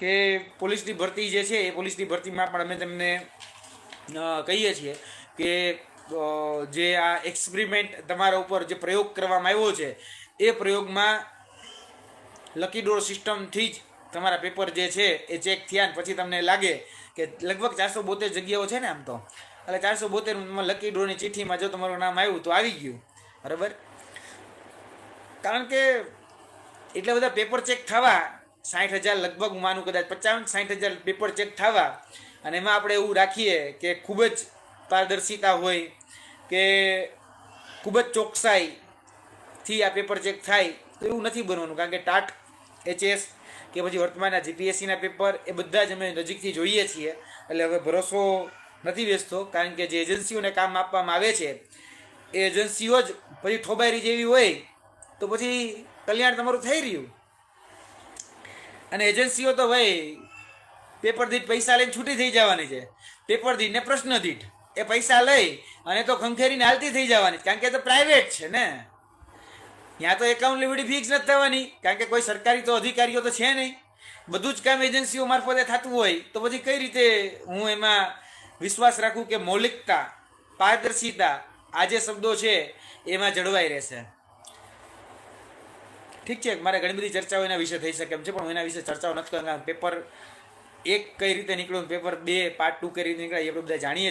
કે પોલીસની ભરતી જે છે એ પોલીસની ભરતીમાં પણ અમે તમને કહીએ છીએ કે જે આ એક્સપેરિમેન્ટ તમારા ઉપર જે પ્રયોગ કરવામાં આવ્યો છે એ પ્રયોગમાં લકી ડ્રો સિસ્ટમથી જ તમારા પેપર જે છે એ ચેક થયા ને પછી તમને લાગે કે લગભગ 472 જગ્યાઓ છે ને આમ તો, એટલે 472 લકી ડ્રોની ચિઠ્ઠીમાં જો તમારું નામ આવ્યું તો આવી ગયું, બરાબર. કારણ કે એટલા બધા પેપર ચેક થવા, 60,000 લગભગ હું માનું કદાચ 55-60,000 પેપર ચેક થવા, અને એમાં આપણે એવું રાખીએ કે ખૂબ જ પારદર્શિતા હોય કે ખૂબ જ ચોકસાઈથી આ પેપર ચેક થાય, તો એવું નથી બનવાનું. કારણ કે ટાટ HS કે પછી વર્તમાનના GPSCના પેપર એ બધા જ અમે નજીકથી જોઈએ છીએ, એટલે હવે ભરોસો નથી બેસતો. કારણ કે જે એજન્સીઓને કામ આપવામાં આવે છે એ એજન્સીઓ જ પછી ઠોબારી જેવી હોય તો પછી કલ્યાણ તમારું થઈ રહ્યું. અને એજન્સીઓ તો ભાઈ પેપર દીઠ પૈસા લઈને છૂટી થઈ જવાની છે. પેપર દીઠ ને પ્રશ્ન દીઠ એ પૈસા લઈ અને તો ખંખેરીને હાલતી થઈ જવાની, કારણ કે એ તો પ્રાઇવેટ છે ને. ત્યાં તો એકાઉન્ટેબિલિટી ફિક્સ નથી થવાની, કારણ કે કોઈ સરકારી તો અધિકારીઓ તો છે નહીં. બધું જ કામ એજન્સીઓ મારફતે થતું હોય તો પછી કઈ રીતે હું એમાં વિશ્વાસ રાખું કે મૌલિકતા, પારદર્શિતા આ જે શબ્દો છે એમાં જળવાઈ રહેશે. ઠીક છે, મારે ઘણી બધી ચર્ચાઓ એના વિશે થઈ શકે એમ છે, પણ હું એના વિશે ચર્ચાઓ નથી કરતા. પેપર 1 કઈ રીતે નીકળ્યું, પેપર 2 પાર્ટ 2 કઈ રીતે નીકળ્યા એ આપણે બધા જાણીએ છીએ.